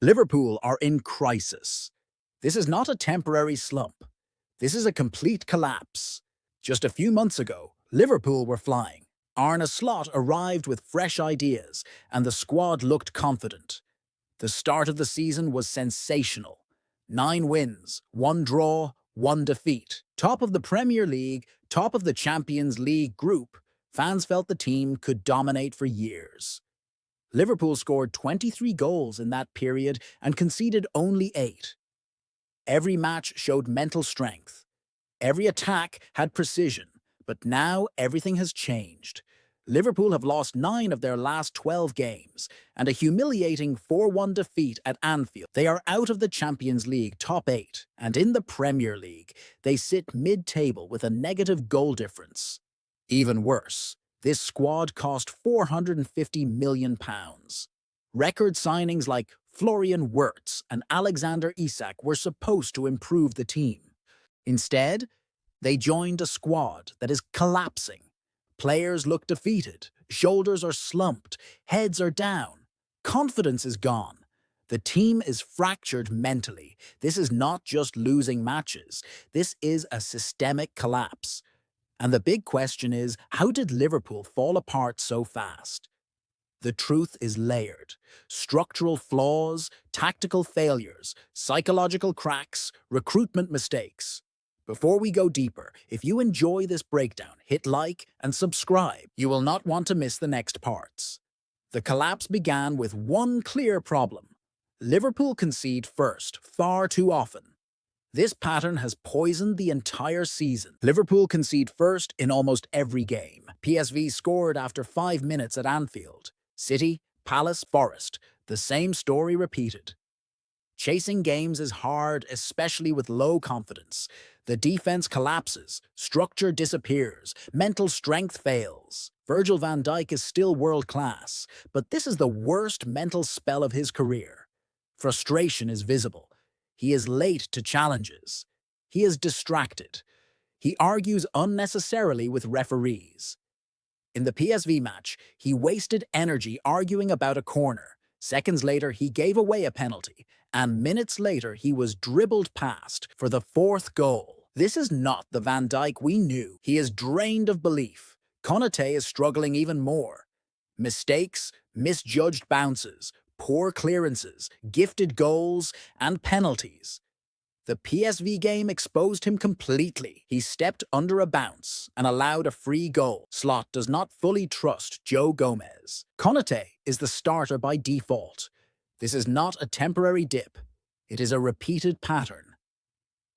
Liverpool are in crisis. This is not a temporary slump. This is a complete collapse. Just a few months ago, Liverpool were flying. Arne Slot arrived with fresh ideas, and the squad looked confident. The start of the season was sensational. 9 wins, 1 draw, 1 defeat. Top of the Premier League, top of the Champions League group, fans felt the team could dominate for years. Liverpool scored 23 goals in that period and conceded only 8. Every match showed mental strength. Every attack had precision, but now everything has changed. Liverpool have lost 9 of their last 12 games and a humiliating 4-1 defeat at Anfield. They are out of the Champions League top 8, and in the Premier League, they sit mid-table with a negative goal difference. Even worse, this squad cost £450 million. Record signings like Florian Wirtz and Alexander Isak were supposed to improve the team. Instead, they joined a squad that is collapsing. Players look defeated, shoulders are slumped, heads are down, confidence is gone. The team is fractured mentally. This is not just losing matches. This is a systemic collapse. And the big question is, how did Liverpool fall apart so fast? The truth is layered. Structural flaws, tactical failures, psychological cracks, recruitment mistakes. Before we go deeper, if you enjoy this breakdown, hit like and subscribe. You will not want to miss the next parts. The collapse began with one clear problem. Liverpool concede first far too often. This pattern has poisoned the entire season. Liverpool concede first in almost every game. PSV scored after 5 minutes at Anfield. City, Palace, Forest. The same story repeated. Chasing games is hard, especially with low confidence. The defense collapses, structure disappears, mental strength fails. Virgil van Dijk is still world-class, but this is the worst mental spell of his career. Frustration is visible. He is late to challenges. He is distracted. He argues unnecessarily with referees. In the PSV match, he wasted energy arguing about a corner. Seconds later, he gave away a penalty, and minutes later, he was dribbled past for the 4th goal. This is not the Van Dijk we knew. He is drained of belief. Konaté is struggling even more. Mistakes, misjudged bounces, poor clearances, gifted goals, and penalties. The PSV game exposed him completely. He stepped under a bounce and allowed a free goal. Slot does not fully trust Joe Gomez. Konaté is the starter by default. This is not a temporary dip. It is a repeated pattern.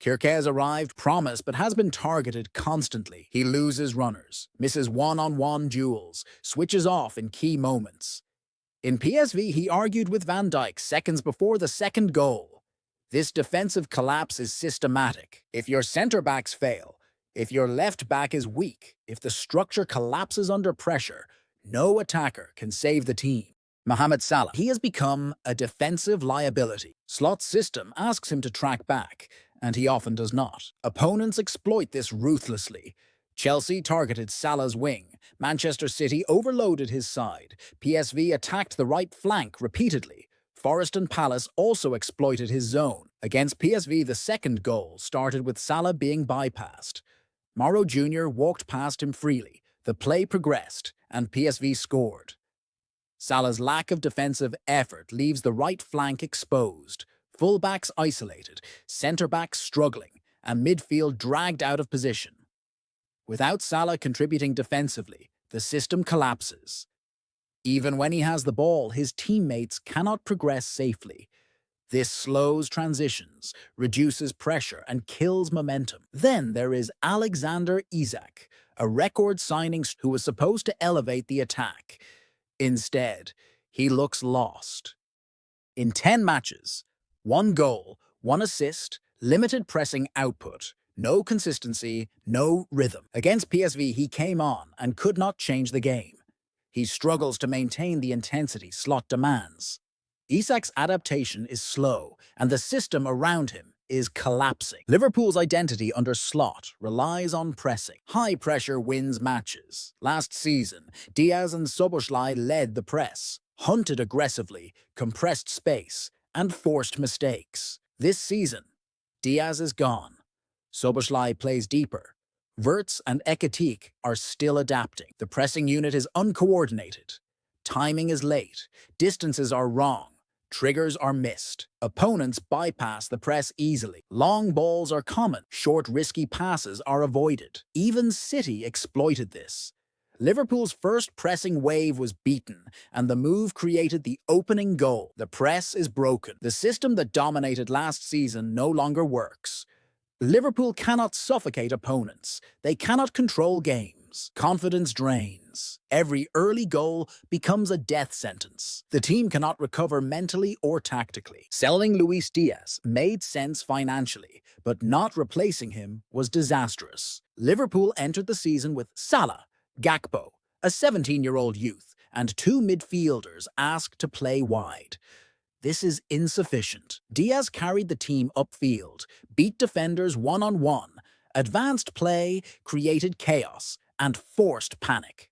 Kirke has arrived promised but has been targeted constantly. He loses runners, misses one-on-one duels, switches off in key moments. In PSV, he argued with Van Dijk seconds before the 2nd goal. This defensive collapse is systematic. If your centre-backs fail, if your left-back is weak, if the structure collapses under pressure, no attacker can save the team. Mohamed Salah, he has become a defensive liability. Slot's system asks him to track back, and he often does not. Opponents exploit this ruthlessly. Chelsea targeted Salah's wing. Manchester City overloaded his side. PSV attacked the right flank repeatedly. Forest and Palace also exploited his zone. Against PSV, the 2nd goal started with Salah being bypassed. Mauro Jr. walked past him freely. The play progressed, and PSV scored. Salah's lack of defensive effort leaves the right flank exposed. Fullbacks isolated, centre-backs struggling, and midfield dragged out of position. Without Salah contributing defensively, the system collapses. Even when he has the ball, his teammates cannot progress safely. This slows transitions, reduces pressure, and kills momentum. Then there is Alexander Isak, a record signing who was supposed to elevate the attack. Instead, he looks lost. In 10 matches, 1 goal, 1 assist, limited pressing output, no consistency, no rhythm. Against PSV, he came on and could not change the game. He struggles to maintain the intensity Slot demands. Isak's adaptation is slow, and the system around him is collapsing. Liverpool's identity under Slot relies on pressing. High pressure wins matches. Last season, Diaz and Szoboszlai led the press, hunted aggressively, compressed space, and forced mistakes. This season, Diaz is gone. Szoboszlai plays deeper. Wirtz and Konaté are still adapting. The pressing unit is uncoordinated. Timing is late. Distances are wrong. Triggers are missed. Opponents bypass the press easily. Long balls are common. Short, risky passes are avoided. Even City exploited this. Liverpool's first pressing wave was beaten, and the move created the opening goal. The press is broken. The system that dominated last season no longer works. Liverpool cannot suffocate opponents. They cannot control games. Confidence drains. Every early goal becomes a death sentence. The team cannot recover mentally or tactically. Selling Luis Diaz made sense financially, but not replacing him was disastrous. Liverpool entered the season with Salah, Gakpo, a 17-year-old youth, and two midfielders asked to play wide. This is insufficient. Diaz carried the team upfield, beat defenders one-on-one, advanced play, created chaos, and forced panic.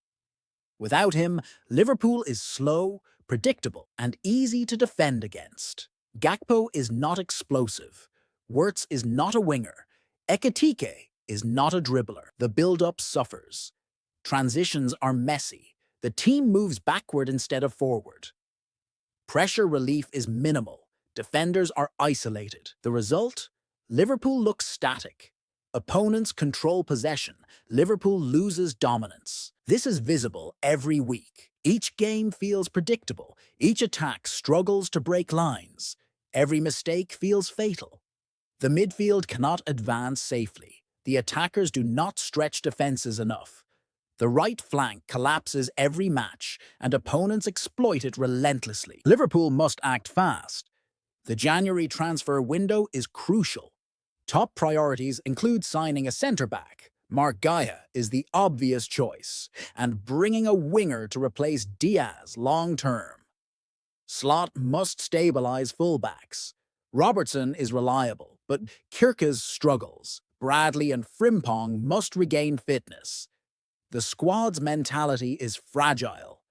Without him, Liverpool is slow, predictable, and easy to defend against. Gakpo is not explosive. Wirtz is not a winger. Konaté is not a dribbler. The build-up suffers. Transitions are messy. The team moves backward instead of forward. Pressure relief is minimal. Defenders are isolated. The result? Liverpool looks static. Opponents control possession. Liverpool loses dominance. This is visible every week. Each game feels predictable. Each attack struggles to break lines. Every mistake feels fatal. The midfield cannot advance safely. The attackers do not stretch defenses enough. The right flank collapses every match, and opponents exploit it relentlessly. Liverpool must act fast. The January transfer window is crucial. Top priorities include signing a centre-back. Mark Gaia is the obvious choice, and bringing a winger to replace Diaz long-term. Slot must stabilise fullbacks. Robertson is reliable, but Kirkes struggles. Bradley and Frimpong must regain fitness. The squad's mentality is fragile.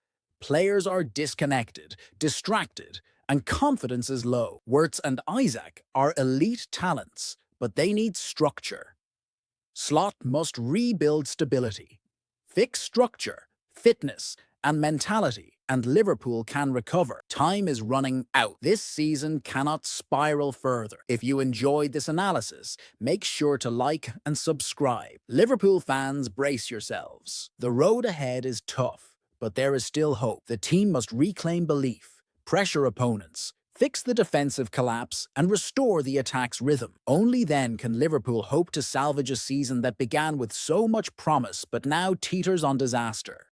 Players are disconnected, distracted, and confidence is low. Wirtz and Isak are elite talents, but they need structure. Slot must rebuild stability. Fix structure, fitness, and mentality, and Liverpool can recover. Time is running out. This season cannot spiral further. If you enjoyed this analysis, make sure to like and subscribe. Liverpool fans, brace yourselves. The road ahead is tough, but there is still hope. The team must reclaim belief, pressure opponents, fix the defensive collapse, and restore the attack's rhythm. Only then can Liverpool hope to salvage a season that began with so much promise but now teeters on disaster.